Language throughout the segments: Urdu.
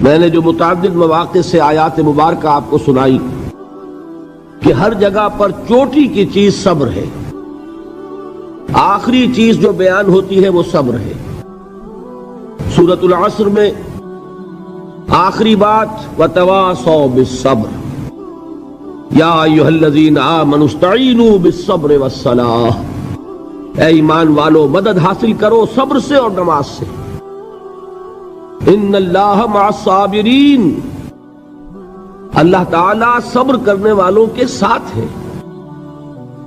میں نے جو متعدد مواقع سے آیات مبارکہ آپ کو سنائی کہ ہر جگہ پر چوٹی کی چیز صبر ہے، آخری چیز جو بیان ہوتی ہے وہ صبر ہے۔ سورۃ العصر میں آخری بات وَتَوَاصَوْا بِالصَّبْرِ یا ایھا الذین آمنوا استعینوا بالصبر والصلاۃ، اے ایمان والو مدد حاصل کرو صبر سے اور نماز سے۔ ان اللہ مع الصابرین، اللہ تعالیٰ صبر کرنے والوں کے ساتھ ہے۔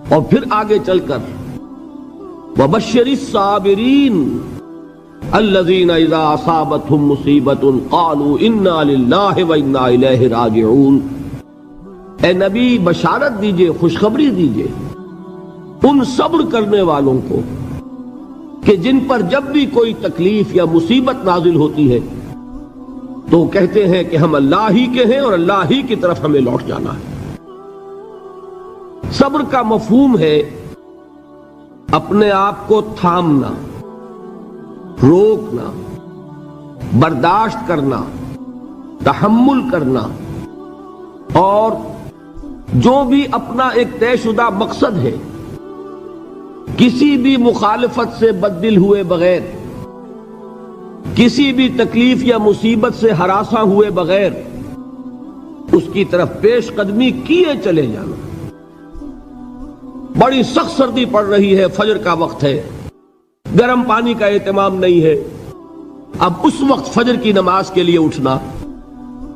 اور پھر آگے چل کر وبشر الصابرین الذین اذا اصابتهم مصیبۃ قالوا انا للہ وانا الیہ راجعون، اے نبی بشارت دیجئے، خوشخبری دیجئے ان صبر کرنے والوں کو کہ جن پر جب بھی کوئی تکلیف یا مصیبت نازل ہوتی ہے تو کہتے ہیں کہ ہم اللہ ہی کے ہیں اور اللہ ہی کی طرف ہمیں لوٹ جانا ہے۔ صبر کا مفہوم ہے اپنے آپ کو تھامنا، روکنا، برداشت کرنا، تحمل کرنا، اور جو بھی اپنا ایک طے شدہ مقصد ہے کسی بھی مخالفت سے بددل ہوئے بغیر، کسی بھی تکلیف یا مصیبت سے ہراساں ہوئے بغیر اس کی طرف پیش قدمی کیے چلے جانا۔ بڑی سخت سردی پڑ رہی ہے، فجر کا وقت ہے، گرم پانی کا اہتمام نہیں ہے، اب اس وقت فجر کی نماز کے لیے اٹھنا،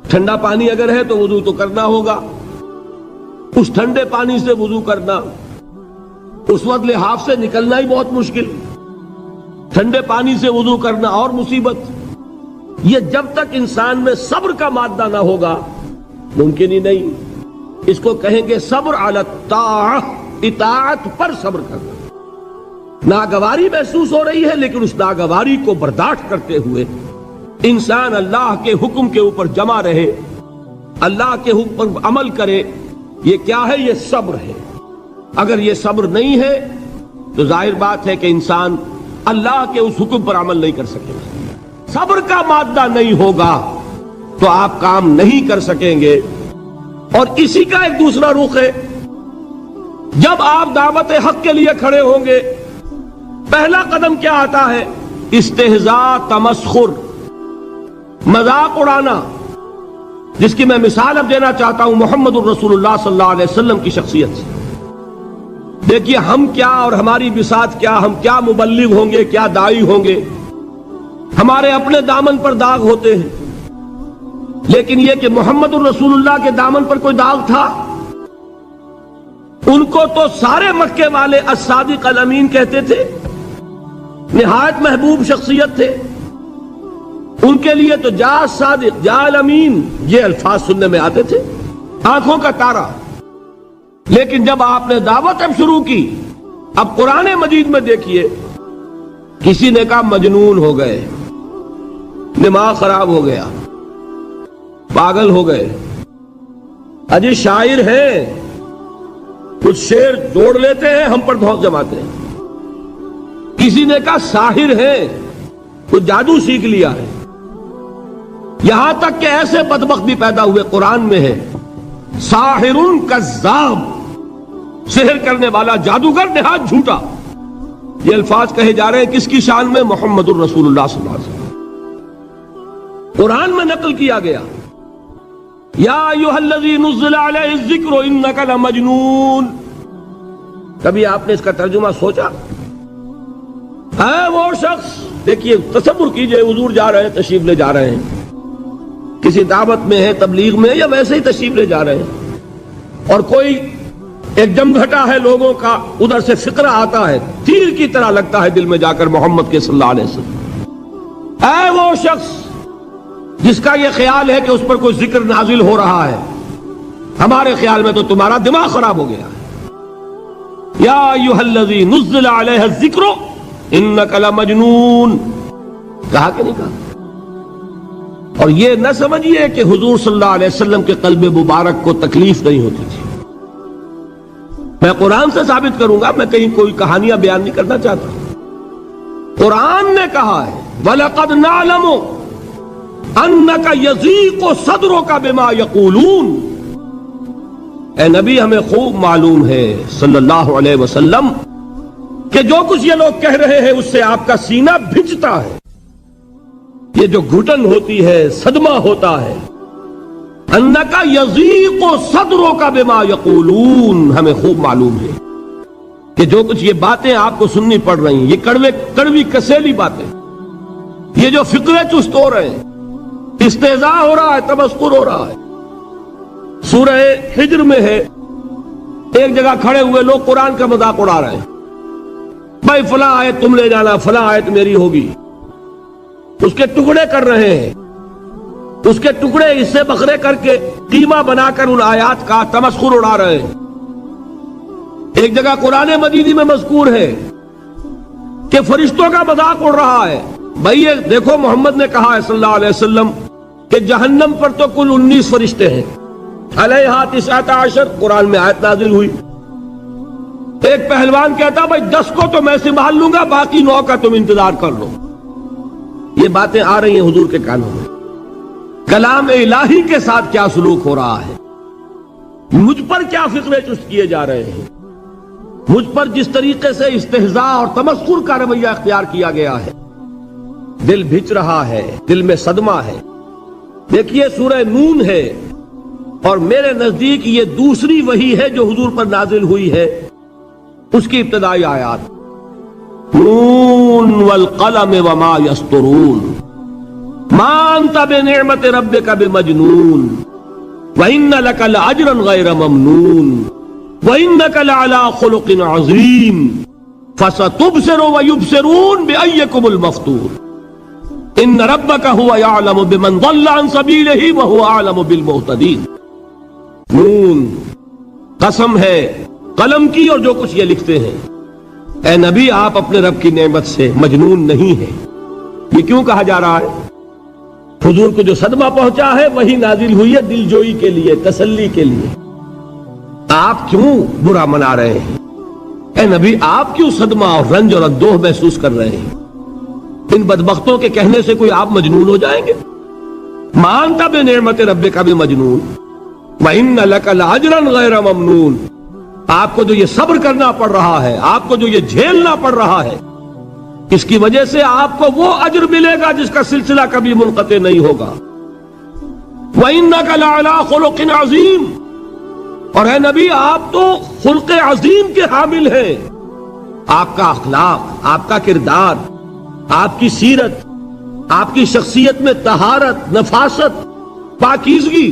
ٹھنڈا پانی اگر ہے تو وضو تو کرنا ہوگا، اس ٹھنڈے پانی سے وضو کرنا، اس وقت لحاف سے نکلنا ہی بہت مشکل، ٹھنڈے پانی سے وضو کرنا اور مصیبت۔ یہ جب تک انسان میں صبر کا مادہ نہ ہوگا ممکن ہی نہیں۔ اس کو کہیں گے صبر علی الطاعہ، اطاعت پر صبر کرنا۔ ناگواری محسوس ہو رہی ہے لیکن اس ناگواری کو برداشت کرتے ہوئے انسان اللہ کے حکم کے اوپر جمع رہے، اللہ کے حکم پر عمل کرے۔ یہ کیا ہے؟ یہ صبر ہے۔ اگر یہ صبر نہیں ہے تو ظاہر بات ہے کہ انسان اللہ کے اس حکم پر عمل نہیں کر سکے گا۔ صبر کا مادہ نہیں ہوگا تو آپ کام نہیں کر سکیں گے۔ اور اسی کا ایک دوسرا رخ ہے، جب آپ دعوت حق کے لیے کھڑے ہوں گے پہلا قدم کیا آتا ہے؟ استہزاء، تمسخر، مذاق اڑانا، جس کی میں مثال اب دینا چاہتا ہوں محمد الرسول اللہ صلی اللہ علیہ وسلم کی شخصیت سے۔ دیکھیے ہم کیا اور ہماری بساط کیا، ہم کیا مبلغ ہوں گے، کیا داعی ہوں گے، ہمارے اپنے دامن پر داغ ہوتے ہیں، لیکن یہ کہ محمد الرسول اللہ کے دامن پر کوئی داغ تھا؟ ان کو تو سارے مکے والے الصادق الامین کہتے تھے، نہایت محبوب شخصیت تھے، ان کے لیے تو جا صادق جا الامین یہ الفاظ سننے میں آتے تھے، آنکھوں کا تارا۔ لیکن جب آپ نے دعوت اب شروع کی، اب قرآن مجید میں دیکھیے کسی نے کہا مجنون ہو گئے، دماغ خراب ہو گیا، پاگل ہو گئے، اجی شاعر ہیں، کچھ شعر جوڑ لیتے ہیں ہم پر دھوس جماتے ہیں۔ کسی نے کہا ساحر ہیں، کچھ جادو سیکھ لیا ہے، یہاں تک کہ ایسے بدبخت بھی پیدا ہوئے، قرآن میں ہے ساحر کذاب، سحر کرنے والا جادوگر نہایت جھوٹا۔ یہ الفاظ کہے جا رہے ہیں کس کی شان میں؟ محمد الرسول اللہ صلی اللہ علیہ وسلم۔ قرآن میں نقل کیا گیا یا ایھا الذی نزل علیہ الذکر انک لمجنون۔ کبھی آپ نے اس کا ترجمہ سوچا؟ ہے وہ شخص، دیکھیے تصور کیجئے حضور جا رہے ہیں، تشریف لے جا رہے ہیں، کسی دعوت میں ہے، تبلیغ میں، یا ویسے ہی تشریف لے جا رہے ہیں، اور کوئی ایک جمگھٹا ہے لوگوں کا، ادھر سے فقرہ آتا ہے، تیر کی طرح لگتا ہے دل میں جا کر محمد کے صلی اللہ علیہ وسلم۔ اے وہ شخص جس کا یہ خیال ہے کہ اس پر کوئی ذکر نازل ہو رہا ہے، ہمارے خیال میں تو تمہارا دماغ خراب ہو گیا ہے۔ یا ایھا الذی نزل علیہ الذکر انک لمجنون، کہا کہ نہیں کہا؟ اور یہ نہ سمجھیے کہ حضور صلی اللہ علیہ وسلم کے قلب مبارک کو تکلیف نہیں ہوتی تھی۔ میں قرآن سے ثابت کروں گا، میں کہیں کوئی کہانیاں بیان نہیں کرنا چاہتا۔ قرآن نے کہا ہے وَلَقَدْ نَعْلَمُ انک یضیق صدرک بما یقولون، اے نبی ہمیں خوب معلوم ہے صلی اللہ علیہ وسلم کہ جو کچھ یہ لوگ کہہ رہے ہیں اس سے آپ کا سینہ بھجتا ہے، یہ جو گھٹن ہوتی ہے، صدمہ ہوتا ہے۔ انک یضیق صدرک بما یقولون، ہمیں خوب معلوم ہے کہ جو کچھ یہ باتیں آپ کو سننی پڑ رہی ہیں، یہ کڑوی کسیلی باتیں، یہ جو فقرے چست ہو رہے ہیں، استہزاء ہو رہا ہے، تمسخر ہو رہا ہے۔ سورہ ہجر میں ہے، ایک جگہ کھڑے ہوئے لوگ قرآن کا مذاق اڑا رہے ہیں، بھائی فلاں آیت تم لے جانا، فلاں آیت میری ہوگی، اس کے ٹکڑے کر رہے ہیں، اس کے ٹکڑے حصے بکھرے کر کے قیمہ بنا کر ان آیات کا تمسخر اڑا رہے ہیں۔ ایک جگہ قرآن مجید میں مذکور ہے کہ فرشتوں کا مذاق اڑ رہا ہے، بھائی یہ دیکھو محمد نے کہا ہے صلی اللہ علیہ وسلم کہ جہنم پر تو کل 19 فرشتے ہیں، علیہا 19 قرآن میں آیت نازل ہوئی۔ ایک پہلوان کہتا بھائی 10 کو تو میں سنبھال لوں گا، باقی 9 کا تم انتظار کر لو۔ یہ باتیں آ رہی ہیں حضور کے کانوں میں، کلام الہی کے ساتھ کیا سلوک ہو رہا ہے، مجھ پر کیا فقرے چست کیے جا رہے ہیں، مجھ پر جس طریقے سے استہزاء اور تمسخر کا رویہ اختیار کیا گیا ہے، دل بھج رہا ہے، دل میں صدمہ ہے۔ دیکھیے سورہ نون ہے، اور میرے نزدیک یہ دوسری وحی ہے جو حضور پر نازل ہوئی ہے، اس کی ابتدائی آیات، نون والقلم وما یسطرون ما انت بنعمت ربک بمجنون وان لک لاجرا غیر ممنون وانک لعلی خلق عظیم فستبصر ویبصرون بأیکم المفتون ان ربک هو یعلم بمن ضل عن سبیلہ وهو اعلم بالمہتدین۔ نون، قسم ہے قلم کی اور جو کچھ یہ لکھتے ہیں۔ اے نبی آپ اپنے رب کی نعمت سے مجنون نہیں ہیں۔ یہ کیوں کہا جا رہا ہے؟ حضور کو جو صدمہ پہنچا ہے وہی نازل ہوئی ہے دل جوئی کے لیے، تسلی کے لیے۔ آپ کیوں برا منا رہے ہیں؟ اے نبی آپ کیوں صدمہ اور رنج اور اندوہ محسوس کر رہے ہیں؟ ان بدبختوں کے کہنے سے کوئی آپ مجنون ہو جائیں گے؟ مانتا بے نعمت رب کا بھی مجنون وَإِنَّ لَكَ لَأَجْرًا غَيْرَ مَمْنُونَ، آپ کو جو یہ صبر کرنا پڑ رہا ہے، آپ کو جو یہ جھیلنا پڑ رہا ہے، اس کی وجہ سے آپ کو وہ اجر ملے گا جس کا سلسلہ کبھی منقطع نہیں ہوگا۔ وَإِنَّكَ لَعَلَىٰ خُلُقٍ عَظِيمٍ، اور اے نبی آپ تو خلق عظیم کے حامل ہیں۔ آپ کا اخلاق، آپ کا کردار، آپ کی سیرت، آپ کی شخصیت میں طہارت، نفاست، پاکیزگی،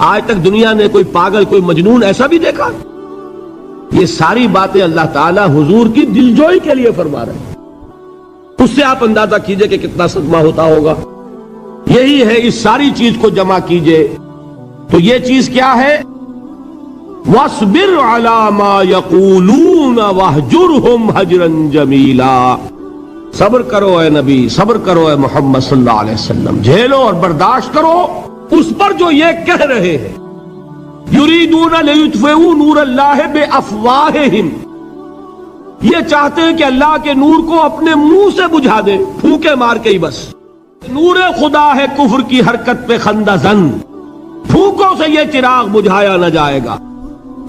آج تک دنیا نے کوئی پاگل، کوئی مجنون ایسا بھی دیکھا؟ یہ ساری باتیں اللہ تعالیٰ حضور کی دلجوئی کے لیے فرما رہے ہیں۔ اس سے آپ اندازہ کیجئے کہ کتنا صدمہ ہوتا ہوگا۔ یہی ہے، اس ساری چیز کو جمع کیجئے تو یہ چیز کیا ہے؟ وَاصْبِرْ عَلَىٰ مَا يَقُولُونَ وَاهْجُرْهُمْ هَجْرًا جَمِيلًا، صبر کرو اے نبی، صبر کرو اے محمد صلی اللہ علیہ وسلم، جھیلو اور برداشت کرو اس پر جو یہ کہہ رہے ہیں۔ یریدون لیطفئوا نور اللہ بافواہہم، یہ چاہتے ہیں کہ اللہ کے نور کو اپنے منہ سے بجھا دیں، پھونکے مار کے ہی بس۔ نور خدا ہے کفر کی حرکت پہ خندہ زن، پھونکوں سے یہ چراغ بجھایا نہ جائے گا۔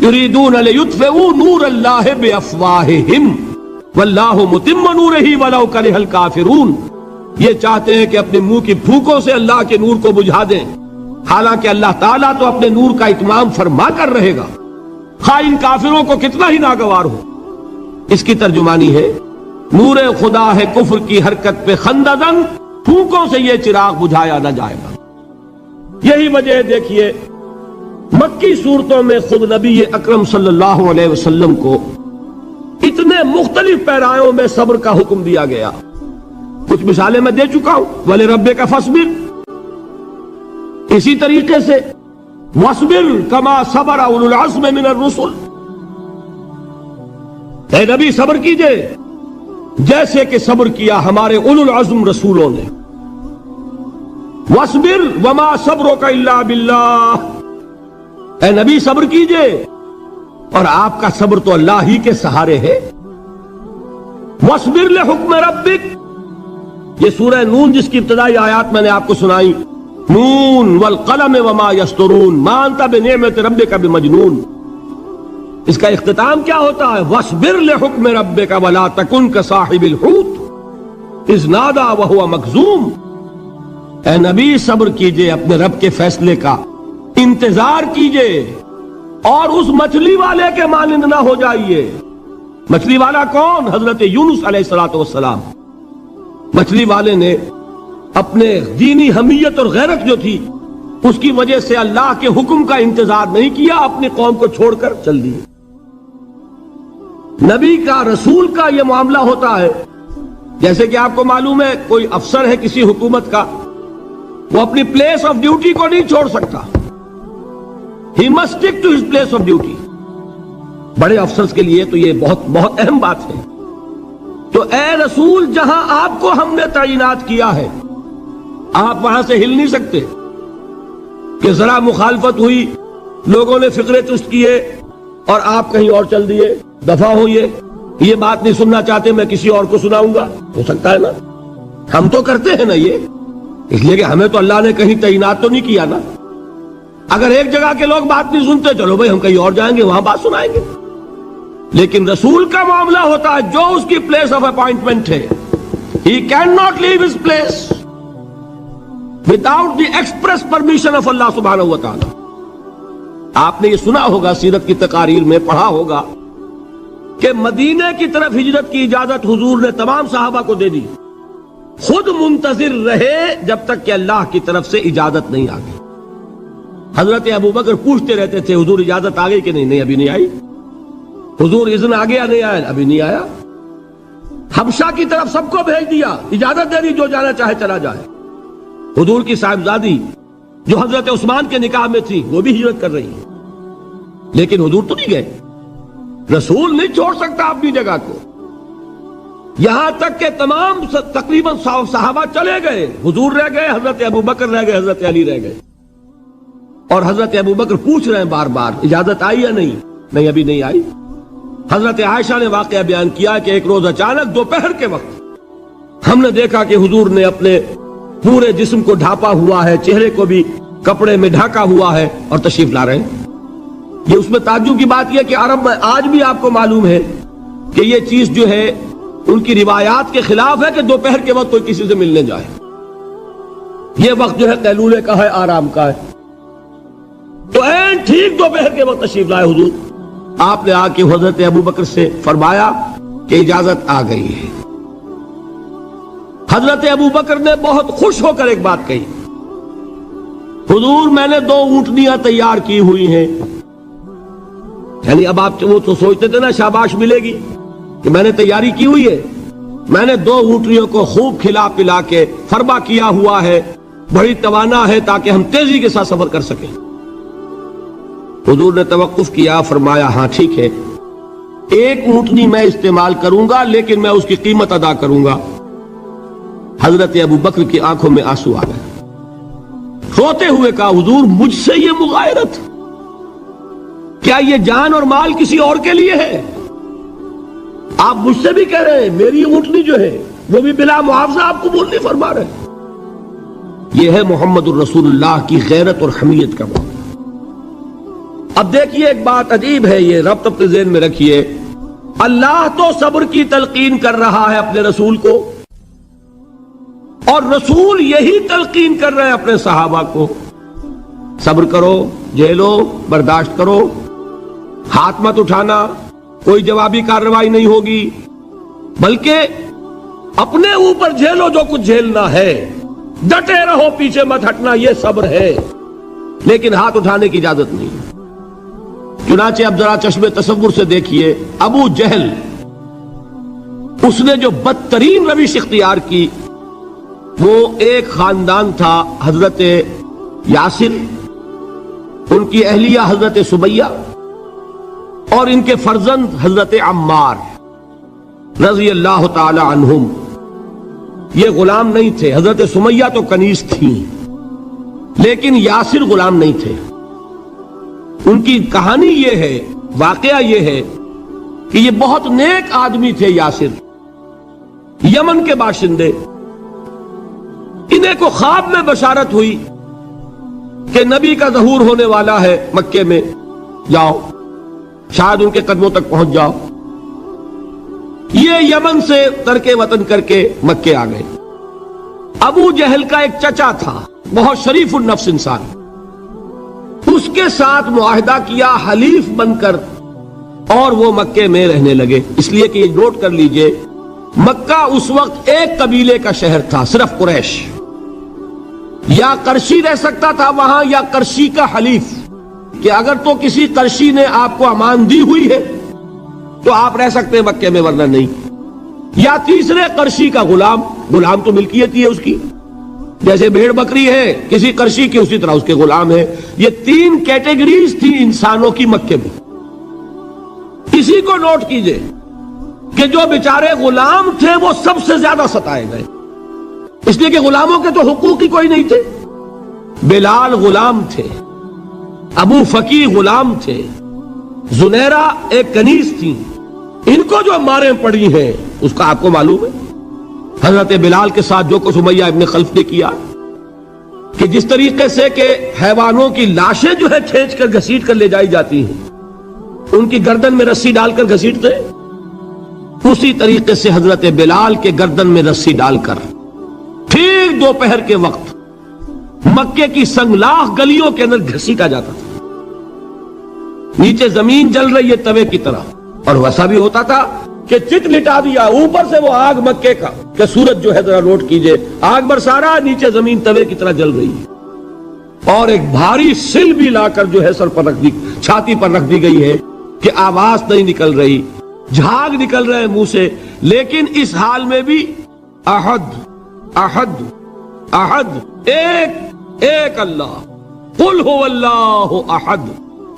یریدون لیطفئوا نور اللہ بافواہہم واللہ متم نورہ ولو کرہ الکافرون، یہ چاہتے ہیں کہ اپنے منہ کی پھونکوں سے اللہ کے نور کو بجھا دیں، حالانکہ اللہ تعالیٰ تو اپنے نور کا اتمام فرما کر رہے گا، خواہ ان کافروں کو کتنا ہی ناگوار ہو۔ اس کی ترجمانی ہے نور خدا ہے کفر کی حرکت پہ خندہ زن، پھونکوں سے یہ چراغ بجھایا نہ جائے گا۔ یہی وجہ دیکھیے مکی صورتوں میں خود نبی اکرم صلی اللہ علیہ وسلم کو اتنے مختلف پیرایوں میں صبر کا حکم دیا گیا۔ کچھ مثالیں میں دے چکا ہوں، وَلِرَبِّكَ فَاصْبِرْ، اسی طریقے سے وَاصْبِرْ كَمَا صَبَرَ أُولُو الْعَزْمِ مِنَ الرُّسُلِ، اے نبی صبر کیجئے جیسے کہ صبر کیا ہمارے اولو العزم رسولوں نے۔ وَاصْبِرْ وَمَا صَبْرُكَ إِلَّا بِاللَّهِ، اے نبی صبر کیجئے اور آپ کا صبر تو اللہ ہی کے سہارے ہے۔ وَاصْبِرْ لِحُکْمِ رَبِّكَ، یہ سورہ نون جس کی ابتدائی آیات میں نے آپ کو سنائی، نون والقلم وما یسطرون ما انت بنعمت ربک بمجنون. اس کا اختتام کیا ہوتا ہے؟ وَاصْبِرْ لِحُکْمِ رَبِّكَ وَلَا تَكُنْ كَصَاحِبِ الْحُوتِ اِذْ نَادَىٰ وَهُوَ مَكْظُومٌ. اے نبی صبر کیجئے اپنے رب کے فیصلے کا، انتظار کیجئے اور اس مچھلی والے کے مانند نہ ہو جائیے. مچھلی والا کون؟ حضرت یونس علیہ السلام. مچھلی والے نے اپنے دینی حمیت اور غیرت جو تھی اس کی وجہ سے اللہ کے حکم کا انتظار نہیں کیا، اپنی قوم کو چھوڑ کر چل دیے. نبی کا، رسول کا یہ معاملہ ہوتا ہے. جیسے کہ آپ کو معلوم ہے کوئی افسر ہے کسی حکومت کا، وہ اپنی پلیس آف ڈیوٹی کو نہیں چھوڑ سکتا. He must stick to his place of duty. بڑے افسرز کے لیے تو یہ بہت بہت اہم بات ہے. تو اے رسول، جہاں آپ کو ہم نے تعینات کیا ہے آپ وہاں سے ہل نہیں سکتے کہ ذرا مخالفت ہوئی، لوگوں نے فقرے چست کیے اور آپ کہیں اور چل دیے. دفع ہوئے، یہ بات نہیں سننا چاہتے، میں کسی اور کو سناؤں گا. ہو سکتا ہے نا؟ ہم تو کرتے ہیں نا یہ، اس لیے کہ ہمیں تو اللہ نے کہیں تعینات تو نہیں کیا نا. اگر ایک جگہ کے لوگ بات نہیں سنتے، چلو بھائی ہم کہیں اور جائیں گے، وہاں بات سنائیں گے. لیکن رسول کا معاملہ ہوتا ہے جو اس کی پلیس آف اپائنٹمنٹ ہے، he cannot leave his place without the express permission of اللہ سبحانہ و تعالی. آپ نے یہ سنا ہوگا، سیرت کی تقاریر میں پڑھا ہوگا کہ مدینے کی طرف ہجرت کی اجازت حضور نے تمام صحابہ کو دے دی. خود منتظر رہے جب تک کہ اللہ کی طرف سے اجازت نہیں آ گئی. حضرت ابوبکر پوچھتے رہتے تھے حضور اجازت آ گئی کہ نہیں؟ نہیں ابھی نہیں آئی. حضور اذن آ گیا؟ نہیں آیا. ابھی نہیں آیا. حبشہ کی طرف سب کو بھیج دیا، اجازت دے دی جو جانا چاہے چلا جائے. حضور کی صاحبزادی جو حضرت عثمان کے نکاح میں تھی وہ بھی ہجرت کر رہی ہیں، لیکن حضور تو نہیں گئے. رسول نہیں چھوڑ سکتا اپنی جگہ کو. یہاں تک کہ تمام تقریباً صحابہ چلے گئے، حضور رہ گئے، حضرت ابوبکر رہ گئے، حضرت علی رہ گئے. اور حضرت ابوبکر پوچھ رہے ہیں بار بار اجازت آئی یا نہیں؟ نہیں ابھی نہیں آئی. حضرت عائشہ نے واقعہ بیان کیا کہ ایک روز اچانک دوپہر کے وقت ہم نے دیکھا کہ حضور نے اپنے پورے جسم کو ڈھانپا ہوا ہے، چہرے کو بھی کپڑے میں ڈھانکا ہوا ہے اور تشریف لا رہے ہیں. یہ اس میں تعجب کی بات یہ کہ عرب میں آج بھی آپ کو معلوم ہے کہ یہ چیز جو ہے ان کی روایات کے خلاف ہے کہ دوپہر کے وقت کوئی کسی سے ملنے جائے. یہ وقت جو ہے قیلولے کا ہے، آرام کا ہے. تو این ٹھیک دوپہر کے وقت تشریف لائے حضور. آپ نے آ کے حضرت ابوبکر سے فرمایا کہ اجازت آ گئی ہے. حضرت ابوبکر نے بہت خوش ہو کر ایک بات کہی، حضور میں نے 2 اونٹنیاں تیار کی ہوئی ہیں. یعنی اب آپ وہ تو سوچتے تھے نا شاباش ملے گی کہ میں نے تیاری کی ہوئی ہے. میں نے 2 اونٹنیوں کو خوب کھلا پلا کے فربا کیا ہوا ہے، بڑی توانا ہے تاکہ ہم تیزی کے ساتھ سفر کر سکیں. حضور نے توقف کیا، فرمایا ہاں ٹھیک ہے، 1 اونٹنی میں استعمال کروں گا لیکن میں اس کی قیمت ادا کروں گا. حضرت ابوبکر کی آنکھوں میں آنسو آ گئے. روتے ہوئے کہا حضور مجھ سے یہ مغایرت، کیا یہ جان اور مال کسی اور کے لیے ہے؟ آپ مجھ سے بھی کہہ رہے ہیں میری اونٹنی جو ہے وہ بھی بلا معاوضہ آپ قبول نہیں فرما رہے. یہ ہے محمد الرسول اللہ کی غیرت اور حمیت کا معاملہ. اب دیکھیے ایک بات عجیب ہے، یہ ربط اپنے ذہن میں رکھیے. اللہ تو صبر کی تلقین کر رہا ہے اپنے رسول کو، اور رسول یہی تلقین کر رہے ہیں اپنے صحابہ کو. صبر کرو، جھیلو، برداشت کرو، ہاتھ مت اٹھانا، کوئی جوابی کارروائی نہیں ہوگی، بلکہ اپنے اوپر جھیلو جو کچھ جھیلنا ہے، ڈٹے رہو، پیچھے مت ہٹنا، یہ صبر ہے. لیکن ہاتھ اٹھانے کی اجازت نہیں. چنانچہ اب ذرا چشم تصور سے دیکھیے، ابو جہل اس نے جو بدترین روش اختیار کی، وہ ایک خاندان تھا حضرت یاسر، ان کی اہلیہ حضرت سمیہ، اور ان کے فرزند حضرت عمار رضی اللہ تعالی عنہم. یہ غلام نہیں تھے. حضرت سمیہ تو کنیز تھیں لیکن یاسر غلام نہیں تھے. ان کی کہانی یہ ہے، واقعہ یہ ہے کہ یہ بہت نیک آدمی تھے. یاسر یمن کے باشندے، انہیں کو خواب میں بشارت ہوئی کہ نبی کا ظہور ہونے والا ہے مکے میں، جاؤ شاید ان کے قدموں تک پہنچ جاؤ۔ یہ یمن سے ترک وطن کر کے مکے آ گئے۔ ابو جہل کا ایک چچا تھا، بہت شریف النفس انسان، اس کے ساتھ معاہدہ کیا حلیف بن کر، اور وہ مکے میں رہنے لگے۔ اس لیے کہ یہ نوٹ کر لیجئے، مکہ اس وقت ایک قبیلے کا شہر تھا، صرف قریش۔ یا قرشی رہ سکتا تھا وہاں، یا قرشی کا حلیف، کہ اگر تو کسی قرشی نے آپ کو امان دی ہوئی ہے تو آپ رہ سکتے ہیں مکے میں، ورنہ نہیں۔ یا تیسرے قرشی کا غلام، غلام تو ملکیت ہی ہے اس کی، جیسے بھیڑ بکری ہے کسی قرشی کی، اسی طرح اس کے غلام ہے۔ یہ تین کیٹیگریز تھی انسانوں کی مکے میں۔ اسی کو نوٹ کیجئے کہ جو بیچارے غلام تھے وہ سب سے زیادہ ستائے گئے، اس لیے کہ غلاموں کے تو حقوق ہی کوئی نہیں تھے۔ بلال غلام تھے، ابو فقی غلام تھے، زنیرہ ایک کنیز تھی، ان کو جو ماریں پڑی ہیں اس کا آپ کو معلوم ہے۔ حضرت بلال کے ساتھ جو کچھ امیہ ابن خلف نے کیا، کہ جس طریقے سے کہ حیوانوں کی لاشیں جو ہے کھینچ کر گھسیٹ کر لے جائی جاتی ہیں، ان کی گردن میں رسی ڈال کر گھسیٹتے، اسی طریقے سے حضرت بلال کے گردن میں رسی ڈال کر ٹھیک دوپہر کے وقت مکے کی سنگلاخ گلیوں کے اندر گھسیٹا جاتا تھا۔ نیچے زمین جل رہی ہے توے کی طرح، اور ویسا بھی ہوتا تھا کہ چت لٹا دیا، اوپر سے وہ آگ مکے کا کہ سورج جو ہے ذرا نوٹ کیجئے، آگ برسا رہا، نیچے زمین توے کی طرح جل رہی ہے، اور ایک بھاری سل بھی لا کر جو ہے سر پر رکھ دی، چھاتی پر رکھ دی گئی ہے کہ آواز نہیں نکل رہی، جھاگ نکل رہے منہ سے، لیکن اس حال میں بھی احد احد احد، ایک ایک اللہ، قل هو اللہ احد،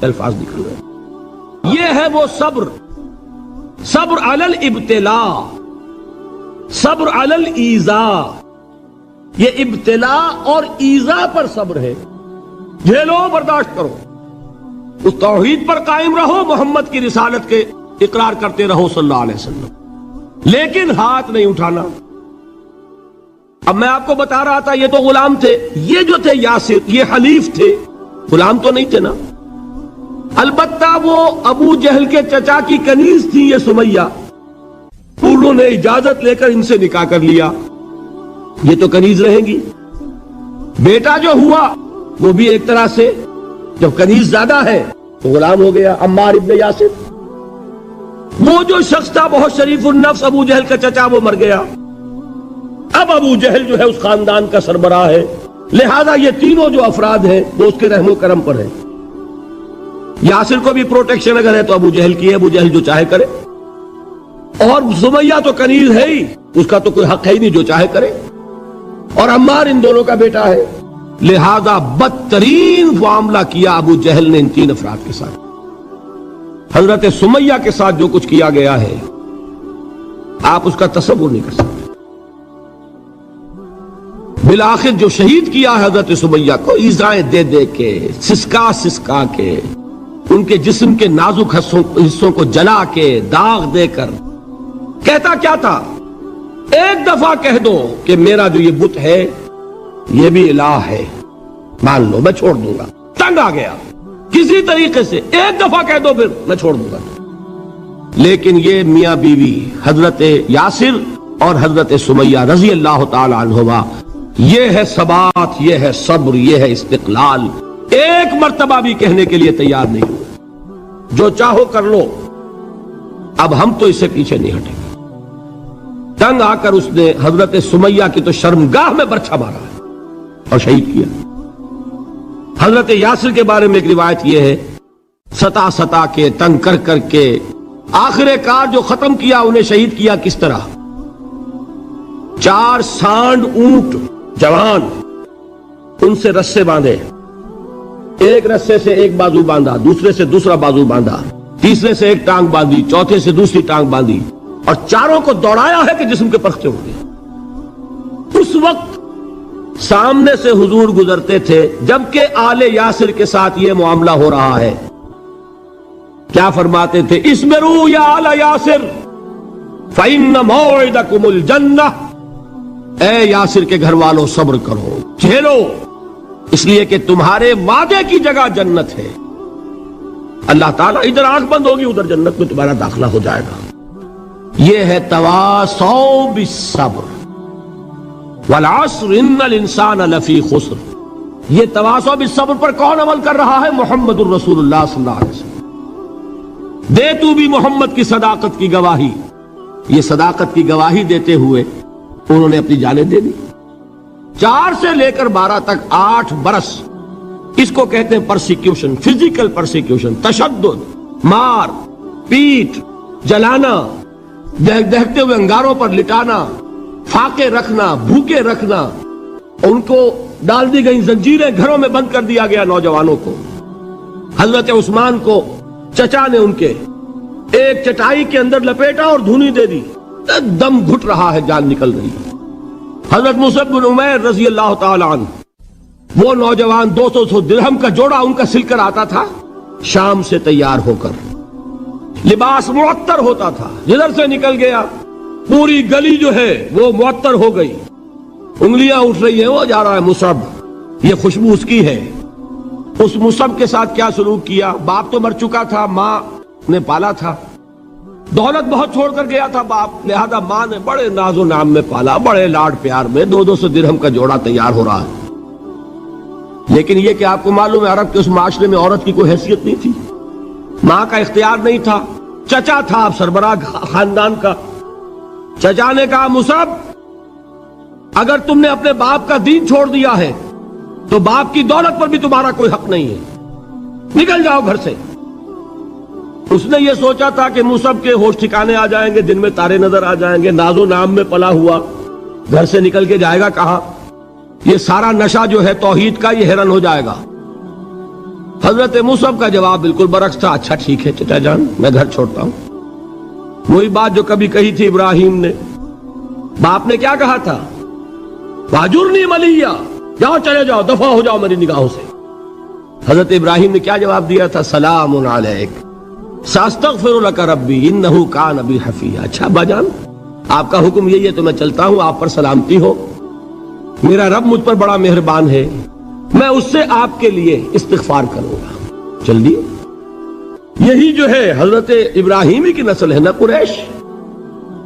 الفاظ نکل رہے۔ یہ ہے وہ صبر، صبر علی الابتلاء، صبر علی الایذاء۔ یہ ابتلاء اور ایذاء پر صبر ہے، جھیلو برداشت کرو، اس توحید پر قائم رہو، محمد کی رسالت کے اقرار کرتے رہو صلی اللہ علیہ وسلم، لیکن ہاتھ نہیں اٹھانا۔ اب میں آپ کو بتا رہا تھا یہ تو غلام تھے، یہ جو تھے یاسر یہ حلیف تھے، غلام تو نہیں تھے نا۔ البتہ وہ ابو جہل کے چچا کی کنیز تھی یہ سمیہ، انہوں نے اجازت لے کر ان سے نکاح کر لیا، یہ تو کنیز رہیں گی۔ بیٹا جو ہوا وہ بھی ایک طرح سے جب کنیز زیادہ ہے تو غلام ہو گیا، عمار ابن یاسر۔ وہ جو شخص تھا بہت شریف النفس ابو جہل کا چچا، وہ مر گیا، اب ابو جہل جو ہے اس خاندان کا سربراہ ہے، لہذا یہ تینوں جو افراد ہیں وہ اس کے رحم و کرم پر ہیں۔ یاسر کو بھی پروٹیکشن اگر ہے تو ابو جہل کی ہے، ابو جہل جو چاہے کرے، اور سمیہ تو کنیز ہے ہی، اس کا تو کوئی حق ہے ہی نہیں، جو چاہے کرے، اور عمار ان دونوں کا بیٹا ہے، لہذا بدترین معاملہ کیا ابو جہل نے ان تین افراد کے ساتھ۔ حضرت سمیہ کے ساتھ جو کچھ کیا گیا ہے آپ اس کا تصور نہیں کر سکتے۔ بالآخر جو شہید کیا حضرت سمیہ کو ایذائیں دے دے کے، سسکا سسکا کے، ان کے جسم کے نازک حصوں کو جلا کے، داغ دے کر، کہتا کیا تھا، ایک دفعہ کہہ دو کہ میرا جو یہ بت ہے یہ بھی الہ ہے، مان لو میں چھوڑ دوں گا۔ تنگ آ گیا، کسی طریقے سے ایک دفعہ کہہ دو پھر میں چھوڑ دوں گا۔ لیکن یہ میاں بیوی حضرت یاسر اور حضرت سمیہ رضی اللہ تعالی عنہما، یہ ہے ثبات، یہ ہے صبر، یہ ہے استقلال، ایک مرتبہ بھی کہنے کے لیے تیار نہیں ہوئے جو چاہو کر لو، اب ہم تو اس سے پیچھے نہیں ہٹیں گے۔ تنگ آ کر اس نے حضرت سمیہ کی تو شرمگاہ میں برچھا مارا ہے اور شہید کیا۔ حضرت یاسر کے بارے میں ایک روایت یہ ہے، ستا ستا کے، تنگ کر کر کے، آخر کار جو ختم کیا انہیں شہید کیا کس طرح، 4 سانڈ اونٹ جوان، ان سے رسے باندھے، ایک رسے سے ایک بازو باندھا، دوسرے سے دوسرا بازو باندھا، تیسرے سے ایک ٹانگ باندھی، چوتھے سے دوسری ٹانگ باندھی، اور چاروں کو دوڑایا ہے کہ جسم کے پرخچے ہو گئے۔ اس وقت سامنے سے حضور گزرتے تھے جبکہ آل یاسر کے ساتھ یہ معاملہ ہو رہا ہے، کیا فرماتے تھے، اسبروا یا آل یاسر فإن موعدکم الجنہ، اے یاسر کے گھر والوں صبر کرو، جھیلو، اس لیے کہ تمہارے وعدے کی جگہ جنت ہے. اللہ تعالیٰ ادھر آنکھ بند ہوگی ادھر جنت میں تمہارا داخلہ ہو جائے گا. یہ ہے تواصوا بالصبر والعصر ان الانسان لفی خسر. یہ تواصوا بالصبر پر کون عمل کر رہا ہے؟ محمد الرسول اللہ صلی اللہ علیہ وسلم. دے تو بھی محمد کی صداقت کی گواہی. یہ صداقت کی گواہی دیتے ہوئے انہوں نے اپنی جانیں دے دی. 4 سے لے کر 12 تک 8 برس اس کو کہتے ہیں پرسیکیوشن، فزیکل پرسیکیوشن، تشدد، مار پیٹ، جلانا، دہتے ہوئے انگاروں پر لٹانا، فاقے رکھنا، بھوکے رکھنا. ان کو ڈال دی گئی زنجیریں، گھروں میں بند کر دیا گیا نوجوانوں کو. حضرت عثمان کو چچا نے ان کے ایک چٹائی کے اندر لپیٹا اور دھونی دے دی. دم گھٹ رہا ہے، جان نکل رہی ہے. حضرت مصعب بن عمیر رضی اللہ تعالی عنہ، وہ نوجوان 200 درہم کا جوڑا ان کا سل کر آتا تھا شام سے تیار ہو کر، لباس معطر ہوتا تھا، جدھر سے نکل گیا پوری گلی جو ہے وہ معطر ہو گئی، انگلیاں اٹھ رہی ہیں، وہ جا رہا ہے مصعب، یہ خوشبو اس کی ہے. اس مصعب کے ساتھ کیا سلوک کیا؟ باپ تو مر چکا تھا، ماں نے پالا تھا، دولت بہت چھوڑ کر گیا تھا باپ، لہذا ماں نے بڑے ناز و نام میں پالا، بڑے لاڈ پیار میں. 200 درہم کا جوڑا تیار ہو رہا ہے. لیکن یہ کہ آپ کو معلوم ہے عرب کے اس معاشرے میں عورت کی کوئی حیثیت نہیں تھی، ماں کا اختیار نہیں تھا. چچا تھا اب سربراہ خاندان کا. چچا نے کہا مصعب اگر تم نے اپنے باپ کا دین چھوڑ دیا ہے تو باپ کی دولت پر بھی تمہارا کوئی حق نہیں ہے، نکل جاؤ گھر سے. اس نے یہ سوچا تھا کہ مصعب کے ہوش ٹھکانے آ جائیں گے، دن میں تارے نظر آ جائیں گے، ناز و نام میں پلا ہوا گھر سے نکل کے جائے گا کہاں؟ یہ سارا نشہ جو ہے توحید کا یہ حیران ہو جائے گا. حضرت مصعب کا جواب بالکل برعکس تھا. اچھا ٹھیک ہے چچا جان، میں گھر چھوڑتا ہوں. وہی بات جو کبھی کہی تھی ابراہیم نے. باپ نے کیا کہا تھا؟ واجرنی ملیہ، جاؤ چلے جاؤ، دفع ہو جاؤ میری نگاہوں سے. حضرت ابراہیم نے کیا جواب دیا تھا؟ سلام علیک ساستغفر لک ربی انہ کان بی حفیہ. اچھا ابا جان آپ کا حکم یہی ہے تو میں چلتا ہوں، آپ پر سلامتی ہو، میرا رب مجھ پر بڑا مہربان ہے، میں اس سے آپ کے لیے استغفار کروں گا. چل دیے. یہی جو ہے حضرت ابراہیمی کی نسل ہے نا قریش.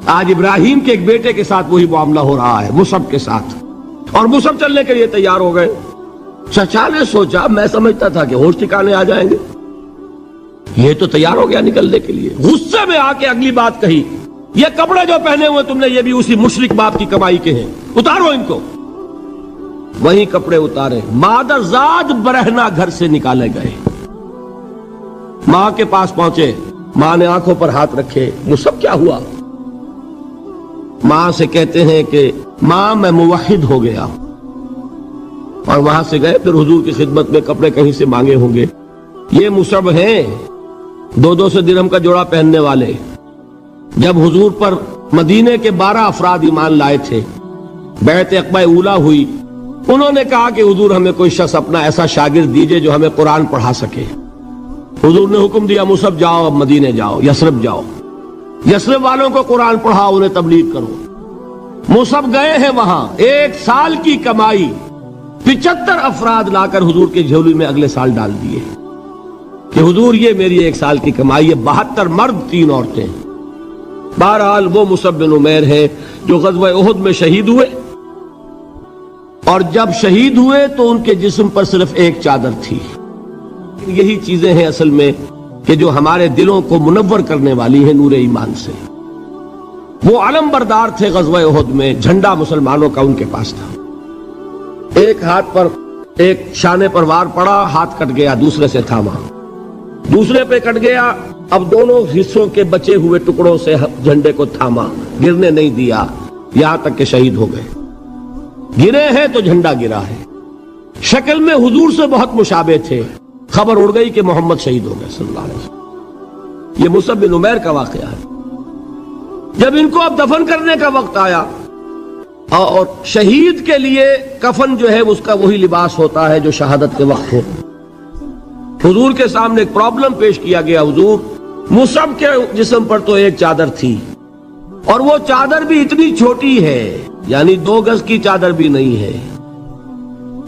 آج ابراہیم کے ایک بیٹے کے ساتھ وہی معاملہ ہو رہا ہے مصعب کے ساتھ، اور مصعب چلنے کے لیے تیار ہو گئے. چچا نے سوچا، میں سمجھتا تھا کہ ہوش ٹھکانے آ جائیں گے، یہ تو تیار ہو گیا نکلنے کے لیے. غصے میں آ کے اگلی بات کہی، یہ کپڑے جو پہنے ہوئے تم نے یہ بھی اسی مشرک باپ کی کمائی کے ہیں، اتارو ان کو. وہی کپڑے اتارے، مادر زاد برہنہ گھر سے نکالے گئے. ماں کے پاس پہنچے، ماں نے آنکھوں پر ہاتھ رکھے. مصعب کیا ہوا؟ ماں سے کہتے ہیں کہ ماں میں موحد ہو گیا. اور وہاں سے گئے، پھر حضور کی خدمت میں کپڑے کہیں سے مانگے ہوں گے. یہ مصعب ہیں 200 درہم کا جوڑا پہننے والے. جب حضور پر مدینے کے 12 افراد ایمان لائے تھے، بیعت عقبہ اولا ہوئی، انہوں نے کہا کہ حضور ہمیں کوئی شخص اپنا ایسا شاگرد دیجئے جو ہمیں قرآن پڑھا سکے. حضور نے حکم دیا مصعب جاؤ، اب مدینے جاؤ، یثرب جاؤ، یثرب والوں کو قرآن پڑھاؤ، انہیں تبلیغ کرو. مصعب گئے ہیں وہاں، 1 سال کی کمائی 75 افراد لا کر حضور کے جھولی میں اگلے سال ڈال دیے کہ حضور یہ میری 1 سال کی کمائی ہے. 72 مرد 3 عورتیں. بہرحال وہ مصعب بن عمیر ہے جو غزوہ احد میں شہید ہوئے، اور جب شہید ہوئے تو ان کے جسم پر صرف ایک چادر تھی. یہی چیزیں ہیں اصل میں کہ جو ہمارے دلوں کو منور کرنے والی ہیں نور ایمان سے. وہ علم بردار تھے غزوہ احد میں، جھنڈا مسلمانوں کا ان کے پاس تھا. ایک ہاتھ پر ایک شانے پر وار پڑا، ہاتھ کٹ گیا، دوسرے سے تھاما، دوسرے پہ کٹ گیا، اب دونوں حصوں کے بچے ہوئے ٹکڑوں سے جھنڈے کو تھاما، گرنے نہیں دیا، یہاں تک کہ شہید ہو گئے. گرے ہیں تو جھنڈا گرا ہے. شکل میں حضور سے بہت مشابہ تھے. خبر اڑ گئی کہ محمد شہید ہو گئے صلی اللہ علیہ وسلم. یہ مصعب بن عمیر کا واقعہ ہے. جب ان کو اب دفن کرنے کا وقت آیا، اور شہید کے لیے کفن جو ہے اس کا وہی لباس ہوتا ہے جو شہادت کے وقت ہو، حضور کے سامنے ایک پرابلم پیش کیا گیا. حضور مصعب کے جسم پر تو ایک چادر تھی، اور وہ چادر بھی اتنی چھوٹی ہے، یعنی 2 گز کی چادر بھی نہیں ہے.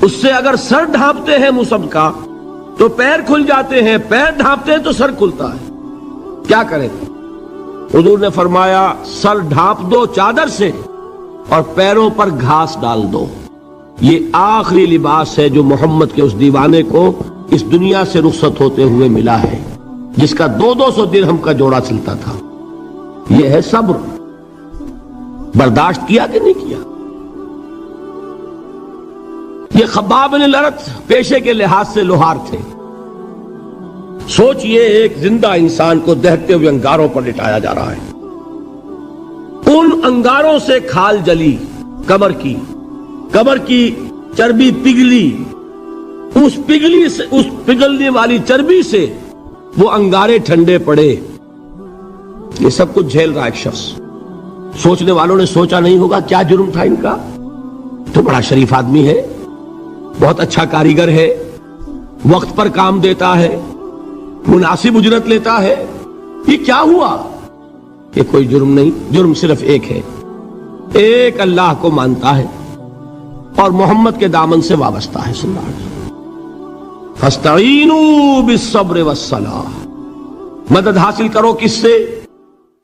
اس سے اگر سر ڈھانپتے ہیں مصحف کا تو پیر کھل جاتے ہیں، پیر ڈھانپتے ہیں تو سر کھلتا ہے، کیا کریں؟ حضور نے فرمایا سر ڈھانپ دو چادر سے اور پیروں پر گھاس ڈال دو۔ یہ آخری لباس ہے جو محمد کے اس دیوانے کو اس دنیا سے رخصت ہوتے ہوئے ملا ہے، جس کا 200 درہم کا جوڑا چلتا تھا۔ یہ ہے صبر۔ برداشت کیا کہ نہیں کیا؟ یہ خباب بن الارت پیشے کے لحاظ سے لوہار تھے۔ سوچئے ایک زندہ انسان کو دہتے ہوئے انگاروں پر لٹایا جا رہا ہے، ان انگاروں سے کھال جلی، کمر کی چربی پگھلی، اس پگھلنے والی چربی سے وہ انگارے ٹھنڈے پڑے۔ یہ سب کچھ جھیل رہا ایک شخص۔ سوچنے والوں نے سوچا نہیں ہوگا کیا جرم تھا ان کا، تو بڑا شریف آدمی ہے، بہت اچھا کاریگر ہے، وقت پر کام دیتا ہے، مناسب اجرت لیتا ہے، یہ کیا ہوا؟ یہ کوئی جرم نہیں، جرم صرف ایک ہے، ایک اللہ کو مانتا ہے اور محمد کے دامن سے وابستہ ہے صلی اللہ علیہ وسلم۔ فاستعینوا بالصبر والصلاۃ، مدد حاصل کرو کس سے؟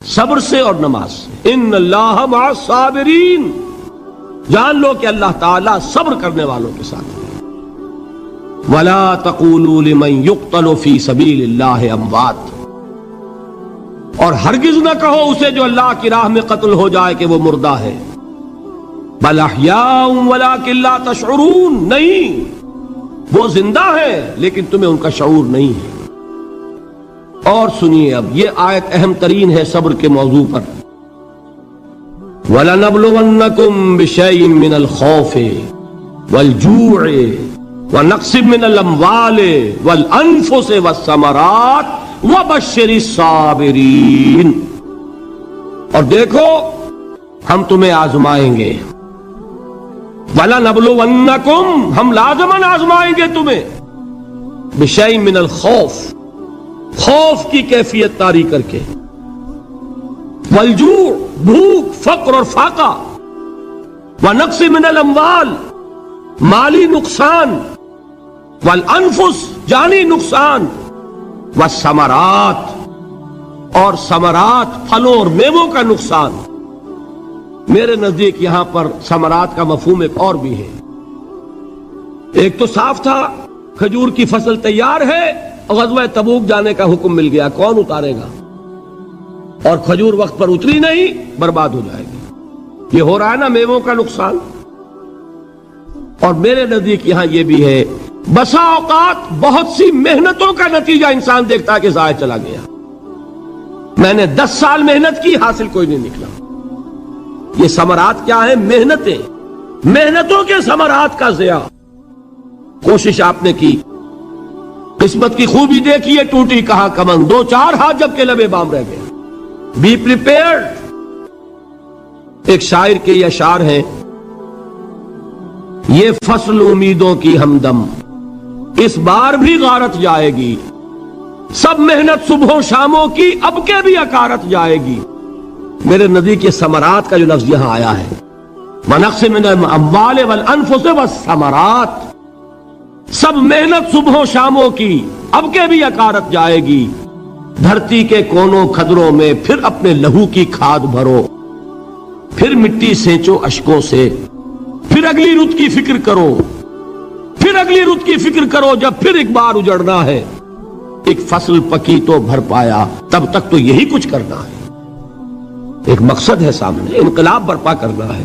صبر سے اور نماز سے۔ ان اللہ مع الصابرین، جان لو کہ اللہ تعالیٰ صبر کرنے والوں کے ساتھ ہے۔ ولا تقولوا لمن يقتل في سبيل الله اموات، اور ہرگز نہ کہو اسے جو اللہ کی راہ میں قتل ہو جائے کہ وہ مردہ ہے۔ بل احیاء ولکن لا تشعرون، نہیں، وہ زندہ ہے لیکن تمہیں ان کا شعور نہیں ہے۔ اور سنیے اب یہ آیت اہم ترین ہے صبر کے موضوع پر۔ وَلَنَبْلُوَنَّكُمْ بِشَيْءٍ مِّنَ الْخَوْفِ وَالْجُوعِ وَنَقْصٍ مِّنَ الْأَمْوَالِ وَالْأَنفُسِ وَالثَّمَرَاتِ وَبَشِّرِ الصَّابِرِينَ، اور دیکھو ہم تمہیں آزمائیں گے۔ وَلَنَبْلُوَنَّكُمْ، ہم لازماً آزمائیں گے تمہیں، بِشَيْءٍ مِّنَ الْخَوْفِ، خوف کی کیفیت طاری کر کے، والجوع، بھوک، فقر اور فاقہ، ونقص من الاموال، مالی نقصان، والانفس، جانی نقصان، والثمرات، اور ثمرات، پھلوں اور میووں کا نقصان۔ میرے نزدیک یہاں پر ثمرات کا مفہوم ایک اور بھی ہے۔ ایک تو صاف تھا کھجور کی فصل تیار ہے، غزوہ تبوک جانے کا حکم مل گیا، کون اتارے گا؟ اور کھجور وقت پر اتری نہیں، برباد ہو جائے گی۔ یہ ہو رہا ہے نا میووں کا نقصان۔ اور میرے نزدیک یہاں یہ بھی ہے، بسا اوقات بہت سی محنتوں کا نتیجہ انسان دیکھتا ہے کہ ضائع چلا گیا، میں نے 10 سال محنت کی، حاصل کوئی نہیں نکلا۔ یہ ثمرات کیا ہے؟ محنتوں کے ثمرات کا ضیاع۔ کوشش آپ نے کی، قسمت کی خوبی دیکھیے، ٹوٹی کہاں کمن، 2-4 ہاتھ جب کے لبے بام رہ گئے۔ Be prepared. ایک شاعر کے یہ اشعار ہیں، یہ فصل امیدوں کی ہمدم اس بار بھی غارت جائے گی، سب محنت صبحوں شاموں کی اب کے بھی اکارت جائے گی۔ میرے نزدیک یہ ثمرات کا جو لفظ یہاں آیا ہے، وَنَقْصٍ مِّنَ الْأَمْوَالِ وَالْأَنفُسِ وَالثَّمَرَاتِ، سب محنت صبحوں شاموں کی اب کے بھی اکارت جائے گی۔ دھرتی کے کونوں کھدروں میں پھر اپنے لہو کی کھاد بھرو، پھر مٹی سینچو اشکوں سے، پھر اگلی رت کی فکر کرو، پھر اگلی رت کی فکر کرو، جب پھر ایک بار اجڑنا ہے۔ ایک فصل پکی تو بھر پایا، تب تک تو یہی کچھ کرنا ہے۔ ایک مقصد ہے سامنے، انقلاب برپا کرنا ہے۔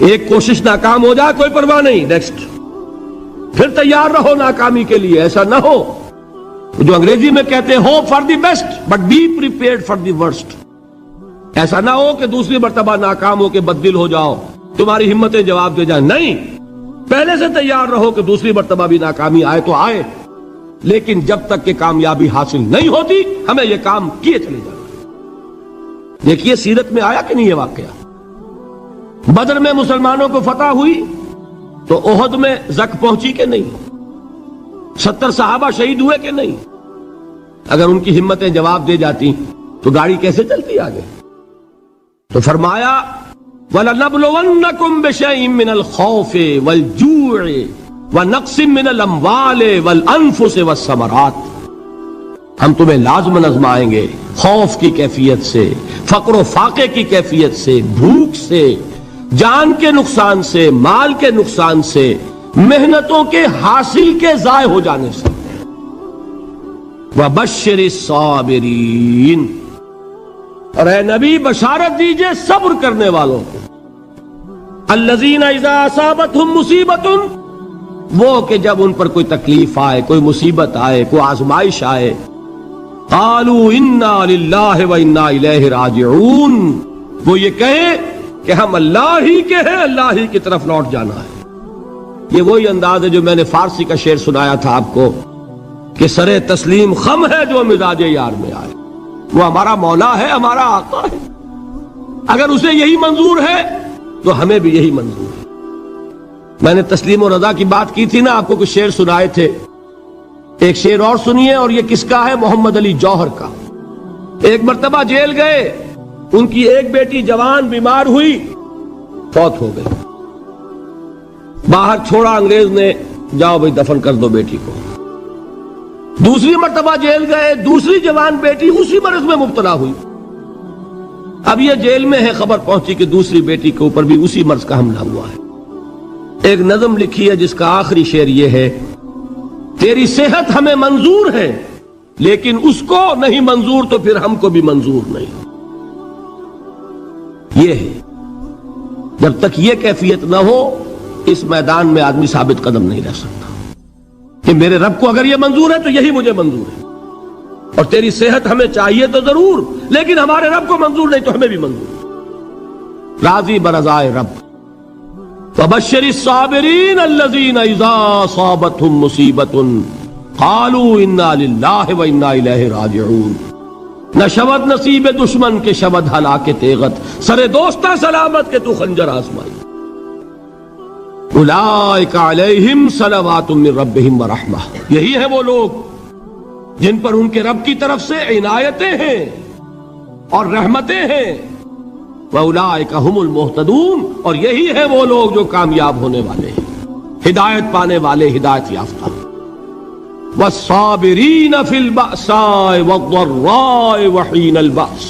ایک کوشش ناکام ہو جائے کوئی پرواہ نہیں، نیکسٹ، پھر تیار رہو ناکامی کے لیے۔ ایسا نہ ہو جو انگریزی میں کہتے ہیں hope for the best but be prepared for the worst. ایسا نہ ہو کہ دوسری مرتبہ ناکام ہو کے بددل ہو جاؤ، تمہاری ہمتیں جواب دے جائیں، نہیں، پہلے سے تیار رہو کہ دوسری مرتبہ بھی ناکامی آئے تو آئے، لیکن جب تک کہ کامیابی حاصل نہیں ہوتی ہمیں یہ کام کیے چلے جانا۔ دیکھیے سیرت میں آیا کہ نہیں یہ واقعہ؟ بدر میں مسلمانوں کو فتح ہوئی تو احد میں زک پہنچی کہ نہیں؟ 70 صحابہ شہید ہوئے کہ نہیں؟ اگر ان کی ہمتیں جواب دے جاتی تو گاڑی کیسے چلتی آگے؟ تو فرمایا وَلَنَبْلُوَنَّكُمْ بِشَيْءٍ مِّنَ الْخَوْفِ وَالْجُوعِ وَنَقْصٍ مِّنَ الْأَمْوَالِ وَالْأَنفُسِ وَالثَّمَرَاتِ، ہم تمہیں لازم آزمائیں گے خوف کی کیفیت سے، فقر و فاقے کی کیفیت سے، بھوک سے، جان کے نقصان سے، مال کے نقصان سے، محنتوں کے حاصل کے ضائع ہو جانے سے۔ وَبَشِّرِ الصَّابِرِينَ، اور اے نبی بشارت دیجئے صبر کرنے والوں کو، الَّذِينَ إِذَا أَصَابَتْهُمْ مُصِيبَةٌ، وہ کہ جب ان پر کوئی تکلیف آئے، کوئی مصیبت آئے، کوئی آزمائش آئے، قالوا انا للہ وانا الیہ راجعون، وہ یہ کہیں کہ ہم اللہ ہی کے ہیں، اللہ ہی کی طرف لوٹ جانا ہے۔ یہ وہی انداز ہے جو میں نے فارسی کا شعر سنایا تھا آپ کو کہ سرے تسلیم خم ہے جو مزاج یار میں آئے۔ وہ ہمارا مولا ہے، ہمارا آقا ہے، اگر اسے یہی منظور ہے تو ہمیں بھی یہی منظور ہے۔ میں نے تسلیم و رضا کی بات کی تھی نا، آپ کو کچھ شعر سنائے تھے، ایک شعر اور سنیے، اور یہ کس کا ہے؟ محمد علی جوہر کا۔ ایک مرتبہ جیل گئے، ان کی ایک بیٹی جوان بیمار ہوئی، فوت ہو گئی، باہر چھوڑا انگریز نے، جاؤ بھائی دفن کر دو بیٹی کو۔ دوسری مرتبہ جیل گئے، دوسری جوان بیٹی اسی مرض میں مبتلا ہوئی، اب یہ جیل میں ہے، خبر پہنچی کہ دوسری بیٹی کے اوپر بھی اسی مرض کا حملہ ہوا ہے۔ ایک نظم لکھی ہے جس کا آخری شعر یہ ہے، تیری صحت ہمیں منظور ہے لیکن اس کو نہیں منظور تو پھر ہم کو بھی منظور نہیں۔ یہ ہے، جب تک یہ کیفیت نہ ہو اس میدان میں آدمی ثابت قدم نہیں رہ سکتا کہ میرے رب کو اگر یہ منظور ہے تو یہی مجھے منظور ہے، اور تیری صحت ہمیں چاہیے تو ضرور لیکن ہمارے رب کو منظور نہیں تو ہمیں بھی منظور۔ راضی برضائے رب۔ وَبَشِّرِ الصَّابِرِينَ الَّذِينَ إِذَا أَصَابَتْهُمْ مُصِيبَةٌ قَالُوا إِنَّا لِلَّهِ وَإِنَّا إِلَيْهِ رَاجِعُونَ، نہ شود نصیب دشمن کے شود ہلاک تیغت، سر دوستہ سلامت کے تو خنجر آزمائی۔ اولئک علیہم صلوات من ربہم ورحمہ، یہی ہے وہ لوگ جن پر ان کے رب کی طرف سے عنایتیں ہیں اور رحمتیں ہیں۔ وَأُولَئِكَ هُمُ الْمُهْتَدُونَ، اور یہی ہے وہ لوگ جو کامیاب ہونے والے ہیں، ہدایت پانے والے، ہدایت یافتہ۔ وَالصَّابِرِينَ فِي الْبَأْسَاءِ وَالضَّرَّاءِ وَحِينَ الْبَأْسِ،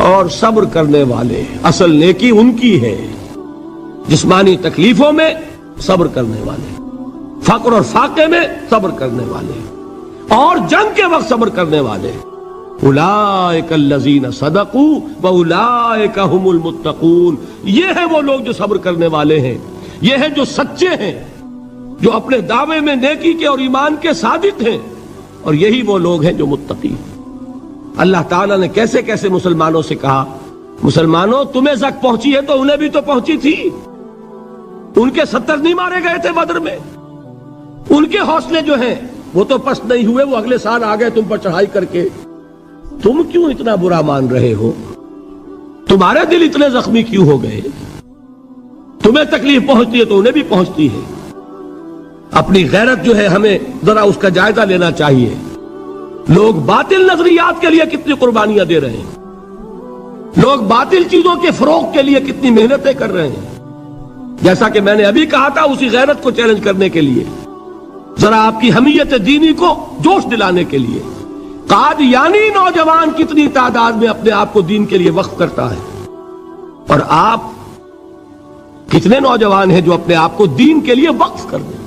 اور صبر کرنے والے، اصل نیکی ان کی ہے، جسمانی تکلیفوں میں صبر کرنے والے، فقر اور فاقے میں صبر کرنے والے، اور جنگ کے وقت صبر کرنے والے۔ اولئک الذین صدقوا واولئک هم المتقون، یہ ہے وہ لوگ جو صبر کرنے والے ہیں، یہ ہے جو سچے ہیں، جو اپنے دعوے میں نیکی کے اور ایمان کے صادق ہیں، اور یہی وہ لوگ ہیں جو متقی ہیں۔ اللہ تعالیٰ نے کیسے کیسے مسلمانوں سے کہا، مسلمانوں تمہیں زک پہنچی ہے تو انہیں بھی تو پہنچی تھی، ان کے 70 نہیں مارے گئے تھے بدر میں، ان کے حوصلے جو ہیں وہ تو پست نہیں ہوئے، وہ اگلے سال آ گئے تم پر چڑھائی کر کے، تم کیوں اتنا برا مان رہے ہو؟ تمہارے دل اتنے زخمی کیوں ہو گئے؟ تمہیں تکلیف پہنچتی ہے تو انہیں بھی پہنچتی ہے۔ اپنی غیرت جو ہے ہمیں ذرا اس کا جائزہ لینا چاہیے۔ لوگ باطل نظریات کے لیے کتنی قربانیاں دے رہے ہیں، لوگ باطل چیزوں کے فروغ کے لیے کتنی محنتیں کر رہے ہیں۔ جیسا کہ میں نے ابھی کہا تھا، اسی غیرت کو چیلنج کرنے کے لیے، ذرا آپ کی حمیت دینی کو جوش دلانے کے لیے، قادیانی نوجوان کتنی تعداد میں اپنے آپ کو دین کے لیے وقف کرتا ہے، اور آپ کتنے نوجوان ہیں جو اپنے آپ کو دین کے لیے وقف کر دیں،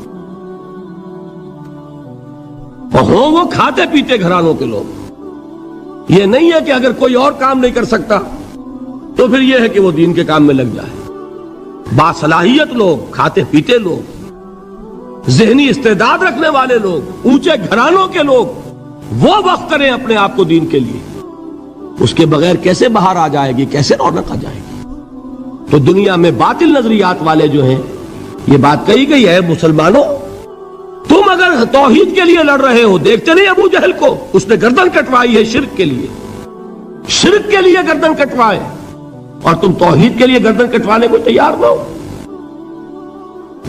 اور ہوں وہ کھاتے پیتے گھرانوں کے لوگ۔ یہ نہیں ہے کہ اگر کوئی اور کام نہیں کر سکتا تو پھر یہ ہے کہ وہ دین کے کام میں لگ جائے۔ باصلاحیت لوگ، کھاتے پیتے لوگ، ذہنی استعداد رکھنے والے لوگ، اونچے گھرانوں کے لوگ، وہ وقت کریں اپنے آپ کو دین کے لیے، اس کے بغیر کیسے باہر آ جائے گی، کیسے رونق آ جائے گی؟ تو دنیا میں باطل نظریات والے جو ہیں، یہ بات کہی گئی ہے، مسلمانوں تم اگر توحید کے لیے لڑ رہے ہو، دیکھتے نہیں ابو جہل کو، اس نے گردن کٹوائی ہے شرک کے لیے، شرک کے لیے گردن کٹوائے، اور تم توحید کے لیے گردن کٹوانے کو تیار نہ ہو۔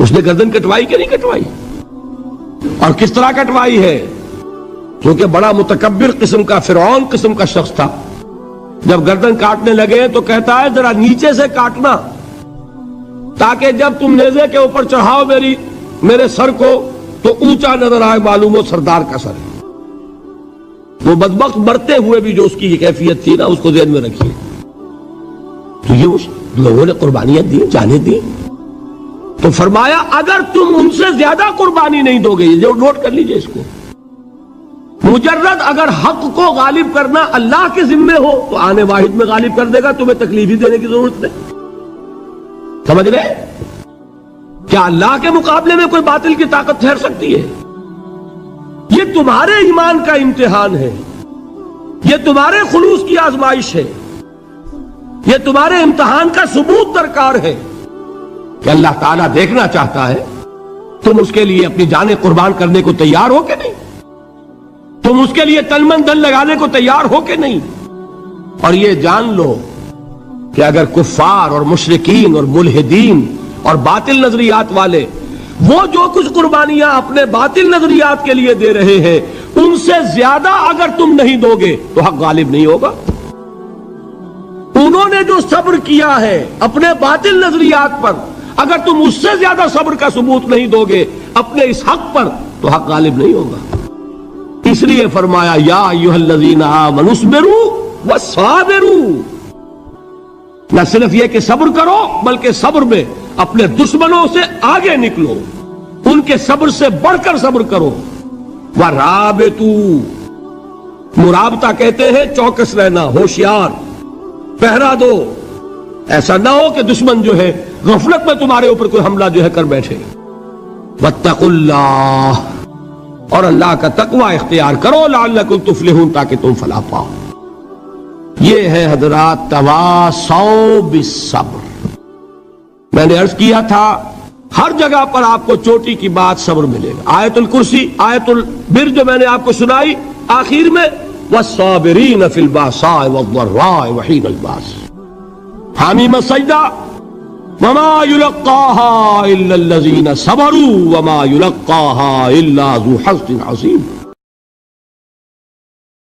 اس نے گردن کٹوائی کہ نہیں کٹوائی؟ اور کس طرح کٹوائی ہے؟ کیونکہ بڑا متکبر قسم کا، فرعون قسم کا شخص تھا، جب گردن کاٹنے لگے تو کہتا ہے ذرا نیچے سے کاٹنا، تاکہ جب تم نیزے کے اوپر چڑھاؤ میری میرے سر کو تو اونچا نظر آئے معلوم ہو سردار کا سر ہے. وہ بدبخت مرتے ہوئے بھی جو اس کی یہ کیفیت تھی نا اس کو ذہن میں رکھیے. تو یہ اس لوگوں نے قربانیاں دی، جانیں دی. تو فرمایا اگر تم ان سے زیادہ قربانی نہیں دو گے، جو نوٹ کر لیجئے اس کو، مجرد اگر حق کو غالب کرنا اللہ کے ذمے ہو تو آنے واحد میں غالب کر دے گا، تمہیں تکلیف ہی دینے کی ضرورت نہیں. سمجھ گئے؟ کیا اللہ کے مقابلے میں کوئی باطل کی طاقت ٹھہر سکتی ہے؟ یہ تمہارے ایمان کا امتحان ہے، یہ تمہارے خلوص کی آزمائش ہے، یہ تمہارے امتحان کا ثبوت درکار ہے کہ اللہ تعالیٰ دیکھنا چاہتا ہے تم اس کے لیے اپنی جانیں قربان کرنے کو تیار ہو کہ نہیں، تم اس کے لیے تن من دھن لگانے کو تیار ہو کہ نہیں. اور یہ جان لو کہ اگر کفار اور مشرکین اور ملحدین اور باطل نظریات والے وہ جو کچھ قربانیاں اپنے باطل نظریات کے لیے دے رہے ہیں ان سے زیادہ اگر تم نہیں دو گے تو حق غالب نہیں ہوگا. انہوں نے جو صبر کیا ہے اپنے باطل نظریات پر، اگر تم اس سے زیادہ صبر کا ثبوت نہیں دو گے اپنے اس حق پر تو حق غالب نہیں ہوگا. اس لیے فرمایا یا ایھا الذین آمنوا اصبروا وصابروا. نہ صرف یہ کہ صبر کرو بلکہ صبر میں اپنے دشمنوں سے آگے نکلو، ان کے صبر سے بڑھ کر صبر کرو. وَرَابِطُوا، مرابطہ کہتے ہیں چوکس رہنا، ہوشیار، پہرا دو. ایسا نہ ہو کہ دشمن جو ہے غفلت میں تمہارے اوپر کوئی حملہ جو ہے کر بیٹھے. وَاتَّقُوا اللَّهَ، اور اللہ کا تقوی اختیار کرو، لعلکم تفلحون، تاکہ تم فلاح پاؤ. یہ ہے حضرات تواصوا بالصبر. میں نے عرض کیا تھا ہر جگہ پر آپ کو چوٹی کی بات صبر ملے گا. آیت الکرسی، آیت البر جو میں نے آپ کو سنائی آخر میں، والصابرین فی الباساء والضراء وحین الباس. حامیم السجدہ، وما یلقاها الا الذین صبروا وما یلقاها الا ذو حظ عظیم.